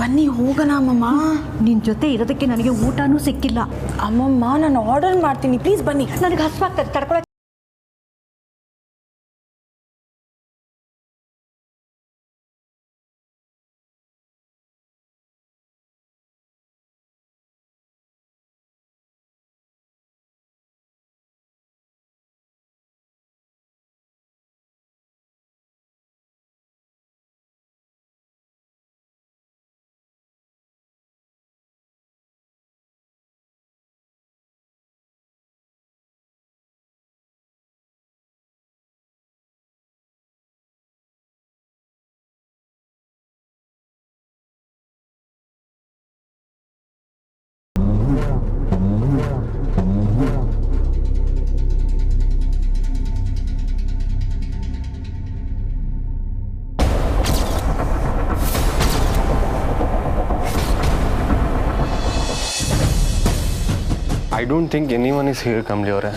ಬನ್ನಿ ಹೋಗೋಣ ಅಮ್ಮಮ್ಮ. ನಿನ್ನ ಜೊತೆ ಇರೋದಕ್ಕೆ ನನಗೆ ಊಟನೂ ಸಿಕ್ಕಿಲ್ಲ. ಅಮ್ಮಮ್ಮ ನಾನು ಆರ್ಡರ್ ಮಾಡ್ತೀನಿ, ಪ್ಲೀಸ್ ಬನ್ನಿ. ನನಗೆ ಹಸ್ವಾಗ್ತದೆ, ತಡ್ಕೊಳ. I don't think anyone is here, Kamli ಅವರೇ.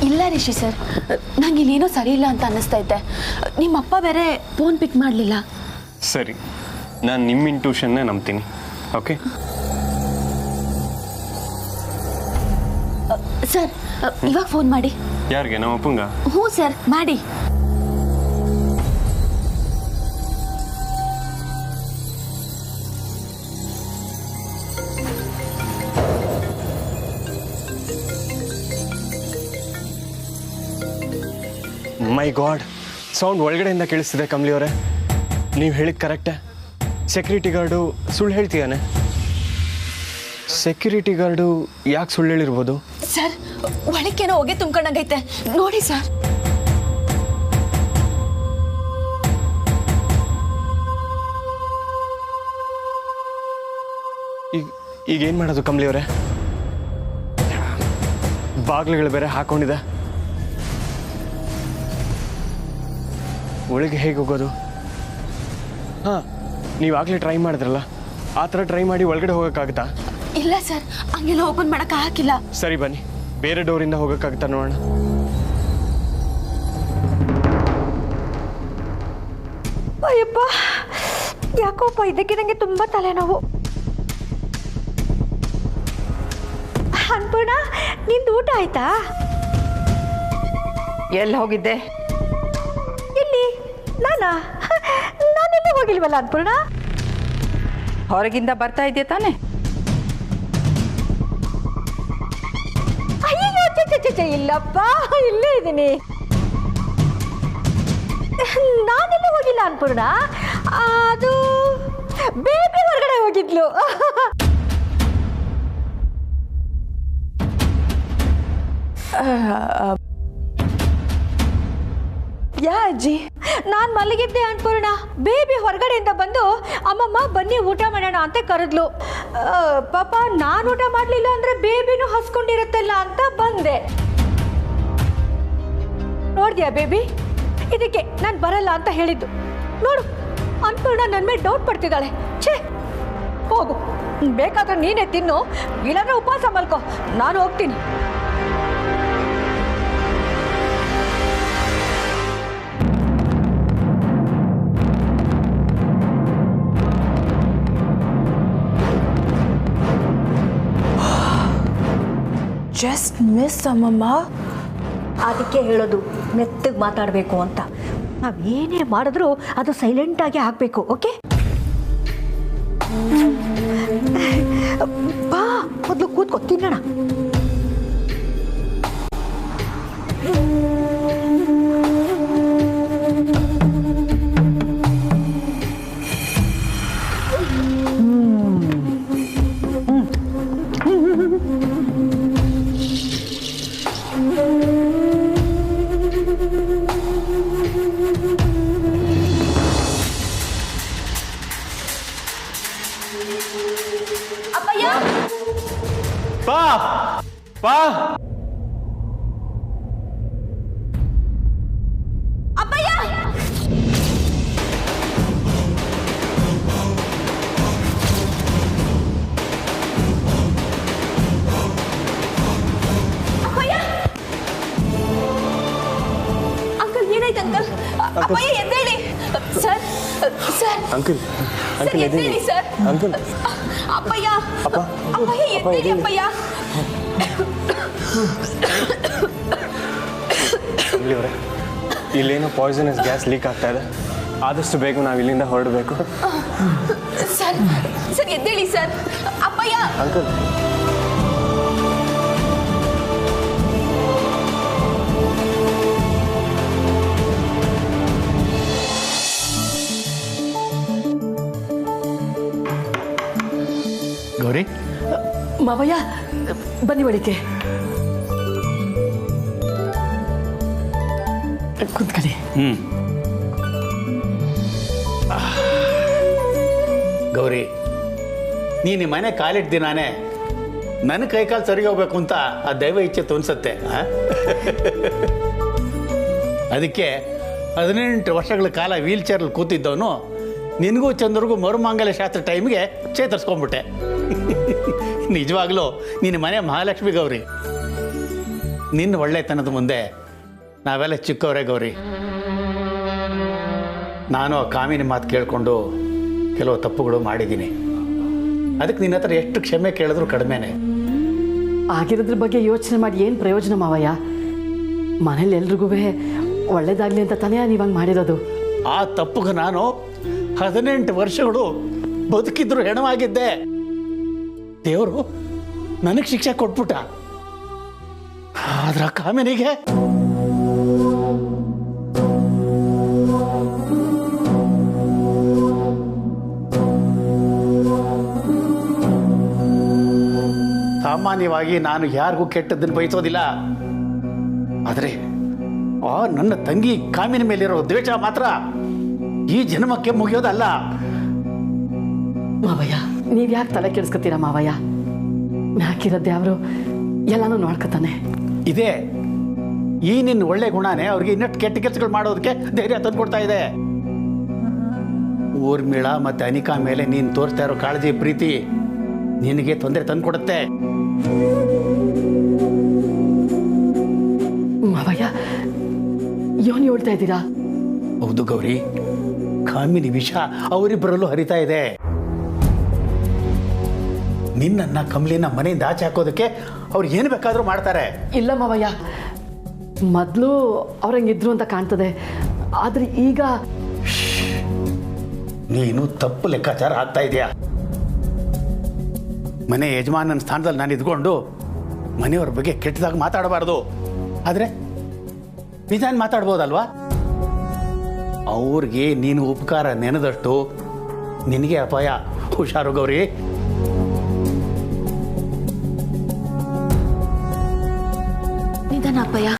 ಇಲ್ಲ ರಿಷಿ ಸರ್, ನಂಗೆ ಇಲ್ಲೇನೋ ಸರಿ ಇಲ್ಲ ಅಂತ ಅನ್ನಿಸ್ತಾ ಇದ್ದೆ. ನಿಮ್ಮಪ್ಪ ಬೇರೆ ಫೋನ್ ಪಿಕ್ ಮಾಡಲಿಲ್ಲ. ಸರಿ, ನಾನು ನಿಮ್ಮ ಇಂಟ್ಯೂಷನ್ನೇ ನಂಬ್ತೀನಿ. ಓಕೆ ಸರ್, ಇವಾಗ ಫೋನ್ ಮಾಡಿ. ಯಾರಿಗೆ? ನಮ್ಮ ಅಪ್ಪಂಗ? ಹ್ಞೂ ಸರ್, ಮಾಡಿ. ಮೈ ಗಾಡ್, ಸೌಂಡ್ ಒಳಗಡೆಯಿಂದ ಕೇಳಿಸ್ತಿದೆ. ಕಮಲಿ ಅವರೇ, ನೀವು ಹೇಳಿದ ಕರೆಕ್ಟೇ. ಸೆಕ್ಯೂರಿಟಿ ಗಾರ್ಡು ಸುಳ್ಳು ಹೇಳ್ತೀಯಾನೆ. ಸೆಕ್ಯೂರಿಟಿ ಗಾರ್ಡು ಯಾಕೆ ಸುಳ್ಳು ಹೇಳಿರ್ಬೋದು? ಸರ್, ಒಳಕ್ಕೇನೋ ಹೊಗೆ ತುಂಬ್ಕೊಂಡಂಗೈತೆ ನೋಡಿ ಸರ್. ಈಗೇನು ಮಾಡೋದು ಕಮಲಿ ಅವರೇ? ಬಾಗಿಲುಗಳು ಬೇರೆ ಹಾಕೊಂಡಿದೆ. ಒಳಗೆ ಹೇಗೆ ಹೋಗೋದು? ಹಾಂ, ನೀವಾಗಲೇ ಟ್ರೈ ಮಾಡಿದ್ರಲ್ಲ, ಆ ಥರ ಟ್ರೈ ಮಾಡಿ ಒಳಗಡೆ ಹೋಗೋಕ್ಕಾಗುತ್ತಾ? ಇಲ್ಲ ಸರ್, ಹಂಗೆಲ್ಲ ಓಪನ್ ಮಾಡೋಕೆ ಹಾಕಿಲ್ಲ. ಸರಿ ಬನ್ನಿ, ಬೇರೆ ಡೋರಿಂದ ಹೋಗೋಕ್ಕಾಗುತ್ತಾ ನೋಡೋಣ. ಅಯ್ಯಪ್ಪ, ಯಾಕೋಪ್ಪ ಇದಕ್ಕೆ ನನಗೆ ತುಂಬ ತಲೆನೋವು. ಅನ್ಪೂರ್ಣ, ನಿಂದು ಊಟ ಆಯ್ತಾ? ಎಲ್ಲಿ ಹೋಗಿದ್ದೆ? ಇಲ್ಲಿ ನಾನೆಲ್ಲಿ ಹೋಗಿಲ್ವಲ್ಲ ಅನ್ಪೂರ್ಣ. ಹೊರಗಿಂದ ಬರ್ತಾ ಇದೆಯಾ ತಾನೆ? ಅಯ್ಯೋ, ಇಲ್ಲಪ್ಪ, ಇಲ್ಲೇ ಇದ್ದೀನಿ. ನಾನೆಲ್ಲಿ ಹೋಗಿಲ್ಲ ಅನ್ಪೂರ್ಣ, ಅದು ಬೇಬಿ ಹೊರಗಡೆ ಹೋಗಿದ್ಲು. ಯಾ ಅಜ್ಜಿ? ನಾನು ಮಲಗಿದ್ದೆ ಅನ್ಪೂರ್ಣ. ಬೇಬಿ ಹೊರಗಡೆಯಿಂದ ಬಂದು ಅಮ್ಮಮ್ಮ ಬನ್ನಿ ಊಟ ಮಾಡೋಣ ಅಂತ ಕರೆದ್ಲು. ಪಾಪ ನಾನು ಊಟ ಮಾಡಲಿಲ್ಲ ಅಂದರೆ ಬೇಬಿನೂ ಹಸ್ಕೊಂಡಿರುತ್ತಲ್ಲ ಅಂತ ಬಂದೆ. ನೋಡಿದ್ಯಾ ಬೇಬಿ? ಇದಕ್ಕೆ ನಾನು ಬರಲ್ಲ ಅಂತ ಹೇಳಿದ್ದು. ನೋಡು, ಅನ್ಪೂರ್ಣ ನನ್ನ ಮೇಲೆ ಡೌಟ್ ಪಡ್ತಿದ್ದಾಳೆ. ಛೇ, ಹೋಗು, ಬೇಕಾದ್ರೆ ನೀನೇ ತಿನ್ನು, ಇಲ್ಲಾಂದ್ರೆ ಉಪವಾಸ ಮಲ್ಕೋ, ನಾನು ಹೋಗ್ತೀನಿ. ಜಸ್ಟ್ ಮಿಸ್ ಅಮ್ಮಮ್ಮ. ಅದಕ್ಕೆ ಹೇಳೋದು ಮೆತ್ತಗೆ ಮಾತಾಡಬೇಕು ಅಂತ. ನಾವು ಏನೇ ಮಾಡಿದ್ರೂ ಅದು ಸೈಲೆಂಟಾಗಿ ಆಗಬೇಕು. ಓಕೆ, ಬಾ, ಮೊದಲು ಕೂತ್ಕೊ, ತಿನ್ನೋಣ. ಅಪ್ಪಯ್ಯ, ಬಾ ಬಾ. ಅಪ್ಪಯ್ಯ, ಅಂಕಲ್ ಏನಾಯ್ತು ಅಂಕಲ್? ಅಪ್ಪಯ್ಯ ಎದ್ದೇಳಿ. ಸರ್ ಸರ್ ಅಂಕಲ್ ಅಂಕಲ್ ಎದ್ದೇಳಿ ಸರ್ ಅಂಕಲ್ ಅಪ್ಪಯ್ಯ ಅಪ್ಪ ಅಪ್ಪಯ್ಯ ಎದ್ದೇಳಿ ಅಪ್ಪಯ್ಯ ಕಂಬ್ಳಿಯವರೇ ಇಲ್ಲೇನೋ ಪಾಯ್ಸನಸ್ ಗ್ಯಾಸ್ ಲೀಕ್ ಆಗ್ತಾ ಇದೆ ಆದಷ್ಟು ಬೇಗ ನಾವು ಇಲ್ಲಿಂದ ಹೊರಡಬೇಕು ಸರ್ ಸರ್ ಎದ್ದೇಳಿ ಸರ್ ಅಪ್ಪಯ್ಯ ಅಂಕಲ್ ಗೌರಿ ಮಾವಯ್ಯ ಬನ್ನಿ ಒಳಿಕೆ ಕುಂತ್ಕೊಳ್ಳಿ. ಗೌರಿ ನೀನು ಈ ಮನೆ ಕಾಲಿಟ್ಟ ದಿನಾನೇ ನನ್ನ ಕೈಕಾಲು ಸರಿ ಹೋಗ್ಬೇಕು ಅಂತ ಆ ದೈವ ಇಚ್ಛೆ ತೋನ್ಸತ್ತೆ ಅದಕ್ಕೆ 18 ವರ್ಷಗಳ ಕಾಲ ವೀಲ್ ಚೇರಲ್ಲಿ ಕೂತಿದ್ದವನು ನಿನಗೂ ಚಂದ್ರಿಗೂ ಮರುಮಾಂಗಲ್ಯ ಶಾಸ್ತ್ರ ಟೈಮ್ಗೆ ಚೇತರಿಸ್ಕೊಂಡ್ಬಿಟ್ಟೆ ನಿಜವಾಗ್ಲೂ ನಿನ್ನ ಮನೆ ಮಹಾಲಕ್ಷ್ಮಿ ಗೌರಿ ನಿನ್ನ ಒಳ್ಳೆತನದ ಮುಂದೆ ನಾವೆಲ್ಲ ಚಿಕ್ಕವರೇ ಗೌರಿ. ನಾನು ಆ ಕಾಮಿನಿ ಮಾತು ಕೇಳಿಕೊಂಡು ಕೆಲವು ತಪ್ಪುಗಳು ಮಾಡಿದ್ದೀನಿ. ಅದಕ್ಕೆ ನಿನ್ನ ಹತ್ರ ಎಷ್ಟು ಕ್ಷಮೆ ಕೇಳಿದ್ರು ಕಡಿಮೆನೆ. ಆಗಿರೋದ್ರ ಬಗ್ಗೆ ಯೋಚನೆ ಮಾಡಿ ಏನು ಪ್ರಯೋಜನ ಮಾವಯ್ಯ? ಮನೇಲಿ ಎಲ್ರಿಗೂ ಒಳ್ಳೇದಾಗ್ಲಿ ಅಂತ ತಾನೇ ನೀವು ಹಂಗೆ ಮಾಡಿರೋದು. ಆ ತಪ್ಪುಗೆ ನಾನು 18 ವರ್ಷಗಳು ಬದುಕಿದ್ರು ಹೆಣವಾಗಿದ್ದೆ. ದೇವರು ನನಗೆ ಶಿಕ್ಷೆ ಕೊಟ್ಬಿಟ್ಟ. ಆದ್ರ ಕಾಮಿನಿಗೆ ಸಾಮಾನ್ಯವಾಗಿ ನಾನು ಯಾರಿಗೂ ಕೆಟ್ಟದ್ದನ್ನು ಬಯಸೋದಿಲ್ಲ. ಆದರೆ ಆ ನನ್ನ ತಂಗಿ ಕಾಮಿನ ಮೇಲಿರೋ ದ್ವೇಷ ಮಾತ್ರ ಈ ಜನ್ಮಕ್ಕೆ ಮುಗಿಯೋದಲ್ಲ. ಮಾವಯ್ಯ ನೀವು ಯಾಕೆ ತಲೆ ಕೆಡಿಸ್ಕೊತೀರಾ ಮಾವಯ್ಯ? ಯಾಕಿರೋದು ಯಾರು ಎಲ್ಲಾನು ನೋಡ್ಕೊತಾನೆ. ಇದೆ ಈ ನಿನ್ನ ಒಳ್ಳೆ ಗುಣನೇ ಅವ್ರಿಗೆ ಇನ್ನಷ್ಟು ಕೆಟ್ಟ ಕೆಲಸಗಳು ಮಾಡೋದಕ್ಕೆ ಧೈರ್ಯ ತಂದುಕೊಡ್ತಾ ಇದೆ. ಊರ್ಮಿಳಾ ಮತ್ತೆ ಅನಿಕಾ ಮೇಲೆ ನೀನು ತೋರಿಸ್ತಾ ಇರೋ ಕಾಳಜಿ ಪ್ರೀತಿ ನಿನಗೆ ತೊಂದರೆ ತಂದುಕೊಡುತ್ತೆ. ಮಾವಯ್ಯ ಯೋನಿ ಹೇಳ್ತಾ ಇದ್ದೀರಾ? ಹೌದು ಗೌರಿ, ಕಾಮಿನಿ ವಿಷ ಅವರಿಬ್ಬರಲ್ಲೂ ಹರಿತಾ ಇದೆ. ನಿನ್ನನ್ನ ಕಮಲಿನ ಮನೆಯಿಂದ ಆಚೆ ಹಾಕೋದಕ್ಕೆ ಅವ್ರು ಏನು ಬೇಕಾದರೂ ಮಾಡ್ತಾರೆ. ಇಲ್ಲ ಮಾವಯ್ಯ, ಮೊದಲು ಅವ್ರಂಗಿದ್ರು ಅಂತ ಕಾಣ್ತದೆ. ಆದ್ರೆ ಈಗ ನೀನು ತಪ್ಪು ಲೆಕ್ಕಾಚಾರ ಆಗ್ತಾ ಇದೆಯಾ? ಮನೆ ಯಜಮಾನನ ಸ್ಥಾನದಲ್ಲಿ ನಾನು ಇದ್ಕೊಂಡು ಮನೆಯವ್ರ ಬಗ್ಗೆ ಕೆಟ್ಟದಾಗ ಮಾತಾಡಬಾರ್ದು. ಆದರೆ ನಿಜಾನ ಮಾತಾಡ್ಬೋದಲ್ವಾ? ಅವ್ರಿಗೆ ನೀನು ಉಪಕಾರ ನೆನೆದಷ್ಟು ನಿನಗೆ ಅಪಾಯ. ಹುಷಾರು ಗೌರಿ. ನಿಧಾನ ಅಪ್ಪಯ್ಯ.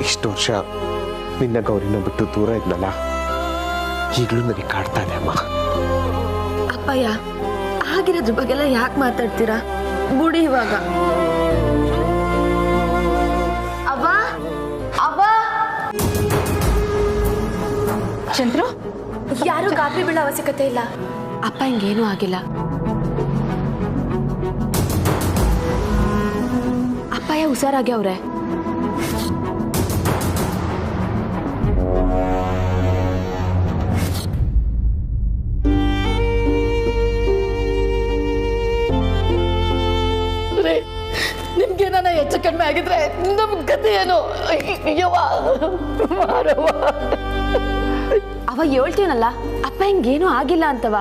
ಇಷ್ಟು ವರ್ಷ ನಿನ್ನ ಗೌರಿನ ಬಿಟ್ಟು ದೂರ ಇದ್ನಲ್ಲ, ಈಗಲೂ ನನಗೆ ಕಾಡ್ತಾ ಇದೆ ಅಮ್ಮ. ಅಪ್ಪಯ್ಯ ಆಗಿರೋದ್ರ ಬಗ್ಗೆಲ್ಲ ಯಾಕೆ ಮಾತಾಡ್ತೀರಾ? ಬುಡಿ ಇವಾಗ. ಅವ್ವ ಅವ್ವ, ಚಂದ್ರು ಯಾರು ಗಾಬರಿ ಬೀಳೋ ಅವಶ್ಯಕತೆ ಇಲ್ಲ. ಅಪ್ಪ ಹಿಂಗೇನೂ ಆಗಿಲ್ಲ. ಅಪ್ಪಯ್ಯ ಹುಷಾರಾಗಿ ಅವ್ರೆ. ನಿಮ್ಗೇನ ಹೆಚ್ಚು ಕಡಿಮೆ ಆಗಿದ್ರೆ ನಮ್ ಗತಿ ಏನು? ಅವ ಹೇಳ್ತೀವನಲ್ಲ, ಅಪ್ಪ ಹಿಂಗೇನೂ ಆಗಿಲ್ಲ ಅಂತವ.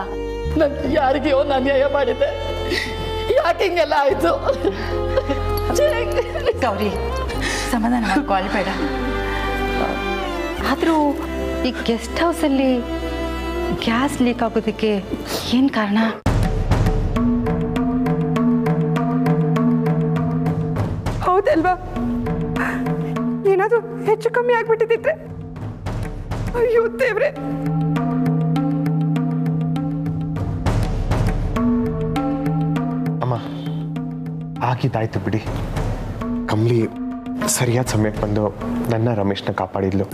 ನನ್ಗೆ ಯಾರಿಗೆಯೋ ನಾನು ಅನ್ಯಾಯ ಮಾಡಿದ್ದೆ, ಯಾಕೆ ಹಿಂಗೆಲ್ಲ ಆಯ್ತು? ಗೌರಿ ಸಮಾಧಾನ ಮಾಡ್ಕೊಳ್ಬೇಡ. ಆದರೂ ಈ ಗೆಸ್ಟ್ ಹೌಸಲ್ಲಿ ಗ್ಯಾಸ್ ಲೀಕ್ ಆಗೋದಕ್ಕೆ ಏನು ಕಾರಣ? ಹೌದಲ್ವಾ? ಏನಾದರೂ ಹೆಚ್ಚು ಕಮ್ಮಿ ಆಗ್ಬಿಟ್ಟಿದ್ರೆ ಅಯ್ಯೋ ದೇವ್ರೆ. ಅಮ್ಮ ಆಗಿದ್ದಾಯ್ತು ಬಿಡಿ. ಕಮ್ಲಿ ಸರಿಯಾದ ಸಮಯಕ್ಕೆ ಬಂದು ನನ್ನ ರಮೇಶ್ನ ಕಾಪಾಡಿದ್ಲು.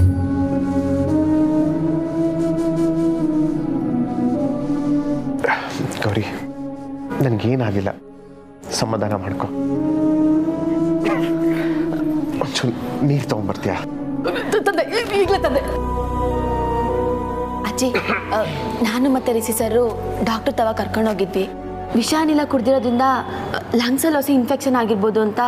ಗೌರಿ, ನನಗೇನಾಗಿಲ್ಲ, ಸಮಾಧಾನ ಮಾಡ್ಕೊ. ಒಂಚೂರು ನೀರು ತಗೊಂಡ್ಬರ್ತೀಯಾ? ಈಗಲೇ ತಂದೆ. ಅಜ್ಜಿ, ನಾನು ಮತ್ತೆ ರಿಷಿ ಸರ್ ಡಾಕ್ಟರ್ ತವ ಕರ್ಕೊಂಡೋಗಿದ್ವಿ. ವಿಷಾನಿಲ ಕುಡ್ದಿರೋದ್ರಿಂದ ಲಂಗ್ಸಲ್ಲಿ ಹೊಸ ಇನ್ಫೆಕ್ಷನ್ ಆಗಿರ್ಬೋದು ಅಂತ.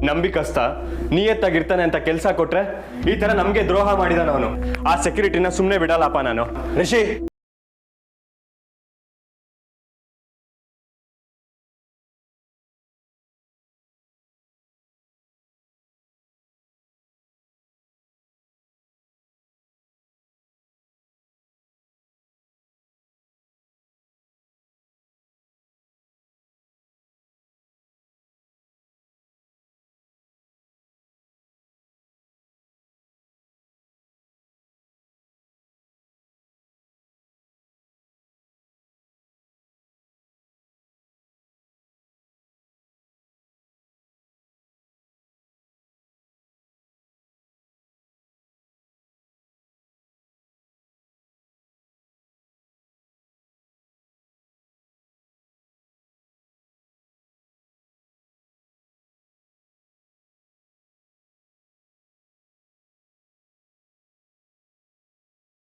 ನಂಬಿಕಸ್ತ ನಿಯತ್ತಾಗಿರ್ತಾನೆ ಅಂತ ಕೆಲಸ ಕೊಟ್ರೆ ಈ ತರ ನಮ್ಗೆ ದ್ರೋಹ ಮಾಡಿದ ಅವನು. ಆ ಸೆಕ್ಯೂರಿಟಿನ ಸುಮ್ಮನೆ ಬಿಡಲ್ಲಪ್ಪ ನಾನು. ರಿಷಿ,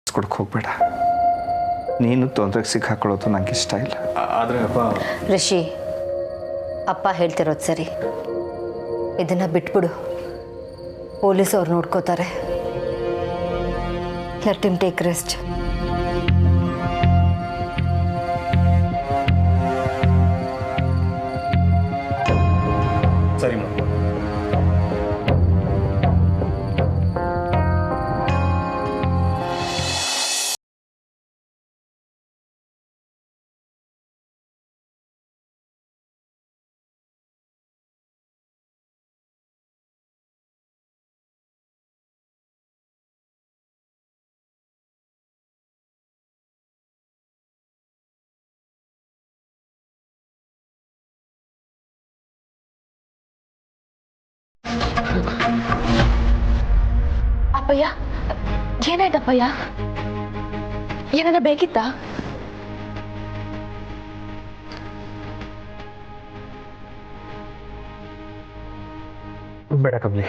ಕೊಡಕ್ಕೆ ಹೋಗ್ಬೇಡ. ನೀನು ತೊಂದರೆಗೆ ಸಿಕ್ಕಾಕೊಳ್ಳೋದು ನಂಗೆ ಇಷ್ಟ ಇಲ್ಲ. ಆದ್ರೆ ಅಪ್ಪ, ರಿಷಿ, ಅಪ್ಪ ಹೇಳ್ತಿರೋದು ಸರಿ. ಇದನ್ನ ಬಿಟ್ಬಿಡು, ಪೊಲೀಸ್ ಅವ್ರು ನೋಡ್ಕೋತಾರೆ. Let him take rest. ಸರಿ ಮಾ. ಅಪ್ಪಯ್ಯ, ಏನಾಯ್ತಪ್ಪಯ್ಯ? ಏನಾರ ಬೇಕಿತ್ತಾ? ಬೇಡ ಕಮ್ಲಿ.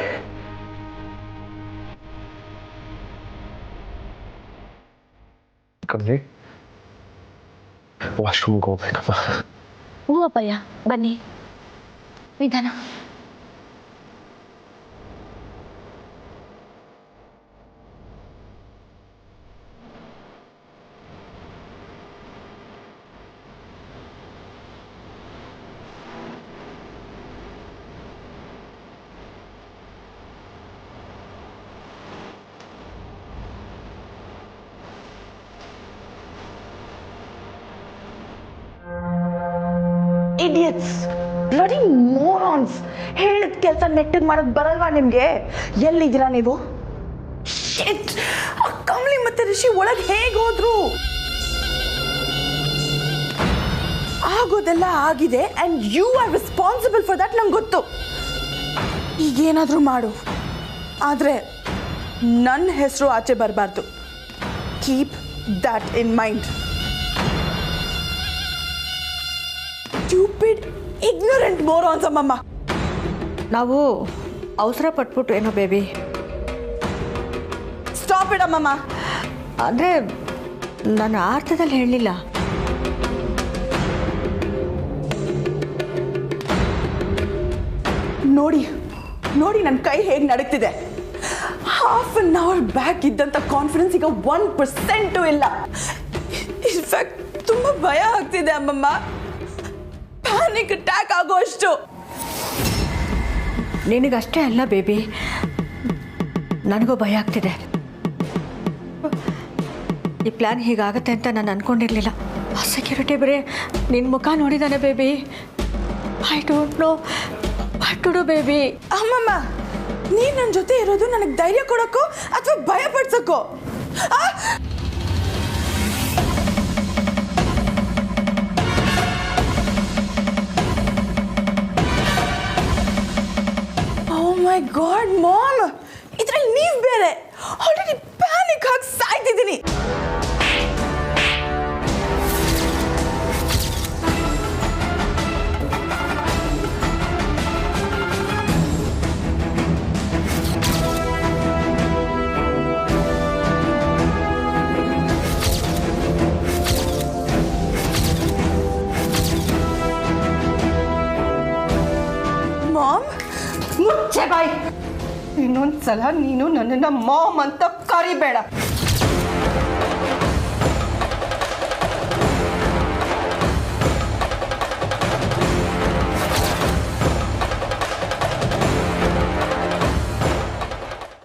ಕಮ್ಲಿ, ವಾಶ್ರೂಮ್ಗೆ ಹೋಗ್ಬೇಕಮ್ಮ. ಹ್ಞೂ ಅಪ್ಪಯ್ಯ, ಬನ್ನಿ. ನಿಧಾನ. Idiots, bloody morons. ಹೇಳಿದ ಕೆಲಸ ನೆಟ್ಟಿಗೆ ಮಾಡೋದು ಬರಲ್ವಾ ನಿಮಗೆ? ಎಲ್ಲಿದ್ದೀರಾ ನೀವು? ಶಿಟ್! ಆ ಕಮಲಿ ಮತ್ತೆ ರಿಷಿ ಒಳಗೆ ಹೇಗೆ ಹೋದ್ರು? ಆಗೋದೆಲ್ಲ ಆಗಿದೆ and you are responsible for that. ನಂಗೆ ಗೊತ್ತು. ಈಗೇನಾದರೂ ಮಾಡು, ಆದರೆ ನನ್ನ ಹೆಸರು ಆಚೆ ಬರಬಾರ್ದು. Keep that in mind. Stupid ignorant morons ಅಮ್ಮಮ್ಮ. ನಾವು ಅವಸರ ಪಟ್ಬಿಟ್ಟು ಏನೋ ಬೇಬಿ. ಸ್ಟಾಪ್ ಇಟ್ ಅಮ್ಮಮ್ಮ. ಅಂದರೆ ನಾನು ಆ ಅರ್ಥದಲ್ಲಿ ಹೇಳಲಿಲ್ಲ. ನೋಡಿ ನೋಡಿ ನನ್ನ ಕೈ ಹೇಗೆ ನಡೀತಿದೆ. ಹಾಫ್ ಅನ್ ಅವರ್ ಬ್ಯಾಕ್ ಇದ್ದಂಥ ಕಾನ್ಫಿಡೆನ್ಸ್ ಈಗ 1% ಇಲ್ಲ. ಇನ್ಫ್ಯಾಕ್ಟ್ ತುಂಬ ಭಯ ಆಗ್ತಿದೆ ಅಮ್ಮಮ್ಮ. ಪ್ಯಾನಿಕ್ ಅಟ್ಯಾಕ್ ಆಗೋ ಅಷ್ಟು. ನಿನಗಷ್ಟೇ ಅಲ್ಲ ಬೇಬಿ, ನನಗೂ ಭಯ ಆಗ್ತಿದೆ. ಈ ಪ್ಲ್ಯಾನ್ ಹೀಗಾಗತ್ತೆ ಅಂತ ನಾನು ಅಂದ್ಕೊಂಡಿರಲಿಲ್ಲ. ಆ ಸೆಕ್ಯೂರಿಟಿ ಬರೀ ನಿನ್ನ ಮುಖ ನೋಡಿದ್ದಾನೆ baby. I don't know what to do baby. ಅಮ್ಮಮ್ಮ, ನೀನು ನನ್ನ ಜೊತೆ ಇರೋದು ನನಗೆ ಧೈರ್ಯ ಕೊಡೋಕ್ಕೋ ಅಥವಾ ಭಯ ಪಡ್ಸೋಕ್ಕೋ? ಓ ಮೈ ಗಾಡ್ ಮಾಮ್, ಇದ್ರಲ್ಲಿ ನೀವು ಬೇರೆ. ಆಲ್ರೆಡಿ ಪ್ಯಾನಿಕ್ ಆಗಿ ಸಾಯ್ತಿದ್ದೀನಿ. ಮುಚ್ಚೆ ಬಾಯ್. ಇನ್ನೊಂದ್ಸಲ ನೀನು ನನ್ನನ್ನು ಮಾಮ್ ಅಂತ ಕರಿಬೇಡ.